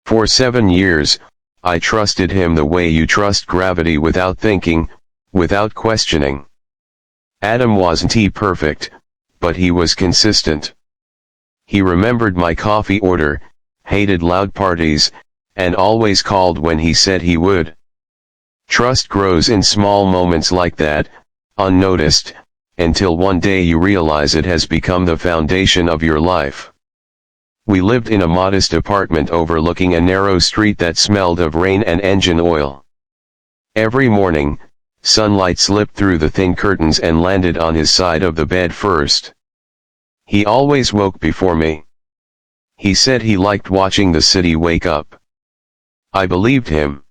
For 7 years, I trusted him the way you trust gravity, without thinking, without questioning. Adam wasn't perfect, but he was consistent. He remembered my coffee order, hated loud parties, and always called when he said he would. Trust grows in small moments like that, unnoticed, until one day you realize it has become the foundation of your life. We lived in a modest apartment overlooking a narrow street that smelled of rain and engine oil. Every morning, sunlight slipped through the thin curtains and landed on his side of the bed first. He always woke before me. He said he liked watching the city wake up. I believed him.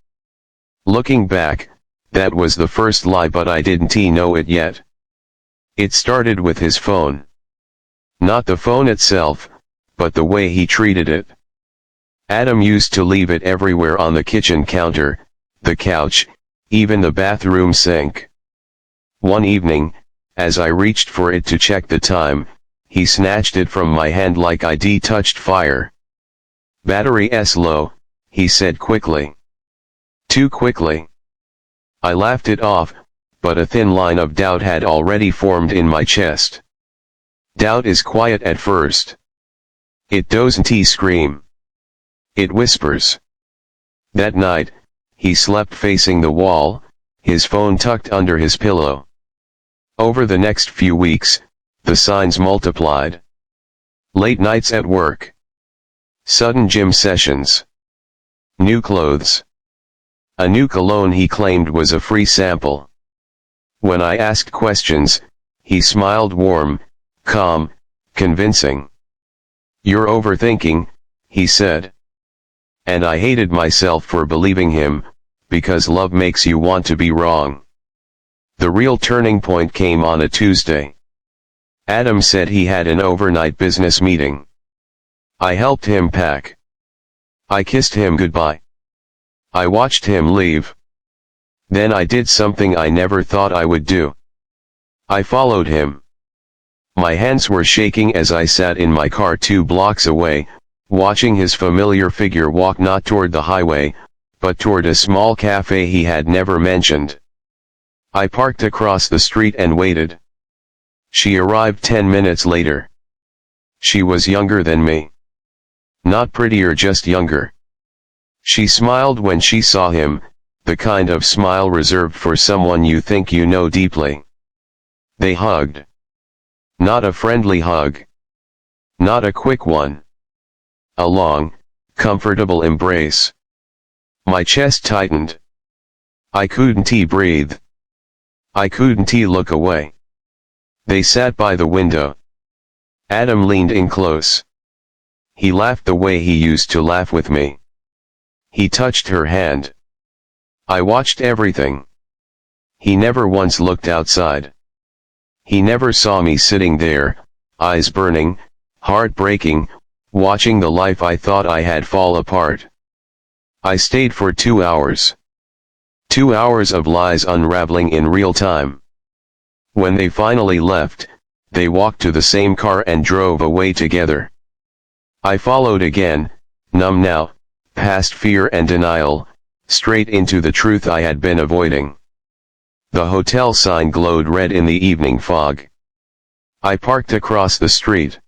Looking back, that was the first lie, but I didn't know it yet. It started with his phone. Not the phone itself, but the way he treated it. Adam used to leave it everywhere, on the kitchen counter, the couch, even the bathroom sink. One evening, as I reached for it to check the time, he snatched it from my hand like I'd touched fire. "Battery's low," he said quickly. Too quickly. I laughed it off, but a thin line of doubt had already formed in my chest. Doubt is quiet at first. It doesn't scream. It whispers. That night, he slept facing the wall, his phone tucked under his pillow. Over the next few weeks, the signs multiplied. Late nights at work. Sudden gym sessions. New clothes. A new cologne he claimed was a free sample. When I asked questions, he smiled, warm, calm, convincing. "You're overthinking," he said. And I hated myself for believing him, because love makes you want to be wrong. The real turning point came on a Tuesday. Adam said he had an overnight business meeting. I helped him pack. I kissed him goodbye. I watched him leave. Then I did something I never thought I would do. I followed him. My hands were shaking as I sat in my car 2 blocks away, watching his familiar figure walk not toward the highway, but toward a small cafe he had never mentioned. I parked across the street and waited. She arrived 10 minutes later. She was younger than me. Not prettier, just younger. She smiled when she saw him, the kind of smile reserved for someone you think you know deeply. They hugged. Not a friendly hug. Not a quick one. A long, comfortable embrace. My chest tightened. I couldn't breathe. I couldn't look away. They sat by the window. Adam leaned in close. He laughed the way he used to laugh with me. He touched her hand. I watched everything. He never once looked outside. He never saw me sitting there, eyes burning, heart breaking, watching the life I thought I had fall apart. I stayed for 2 hours. 2 hours of lies unraveling in real time. When they finally left, they walked to the same car and drove away together. I followed again, numb now, past fear and denial, straight into the truth I had been avoiding. The hotel sign glowed red in the evening fog. I parked across the street.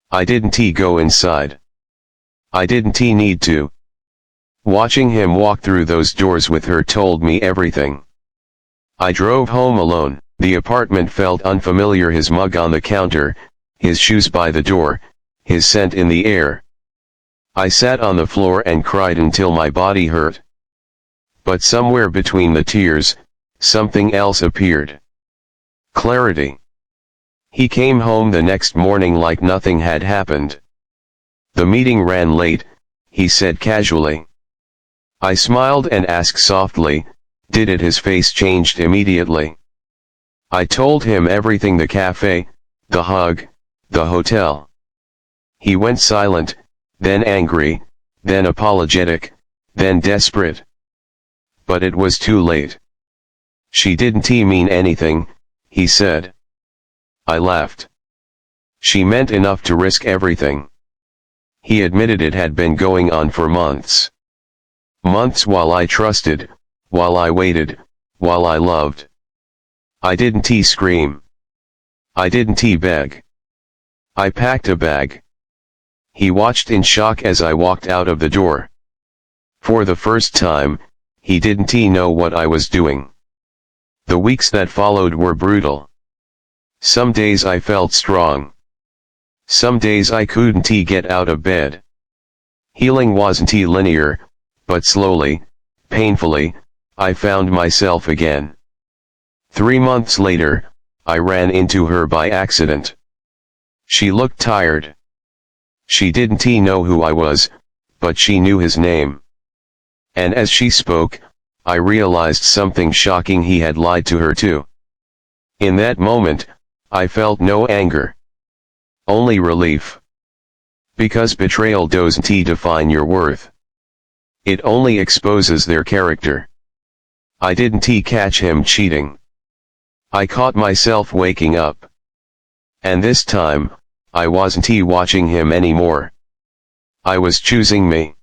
I didn't go inside. I didn't need to. Watching him walk through those doors with her told me everything. I drove home alone. The apartment felt unfamiliar, his mug on the counter, his shoes by the door, his scent in the air. I sat on the floor and cried until my body hurt. But somewhere between the tears, something else appeared. Clarity. He came home the next morning like nothing had happened. The meeting ran late, he said casually. I smiled and asked softly, did it? His face changed immediately. I told him everything: the cafe, the hug, the hotel. He went silent, then angry, then apologetic, then desperate. But it was too late. She didn't mean anything, he said. I laughed. She meant enough to risk everything. He admitted it had been going on for months. Months while I trusted, while I waited, while I loved. I didn't scream. I didn't beg. I packed a bag. He watched in shock as I walked out of the door. For the first time, he didn't know what I was doing. The weeks that followed were brutal. Some days I felt strong. Some days I couldn't get out of bed. Healing wasn't linear, but slowly, painfully, I found myself again. 3 months later, I ran into her by accident. She looked tired. She didn't know who I was, but she knew his name. And as she spoke, I realized something shocking: he had lied to her too. In that moment, I felt no anger. Only relief. Because betrayal doesn't define your worth. It only exposes their character. I didn't catch him cheating. I caught myself waking up. And this time, I wasn't watching him anymore. I was choosing me.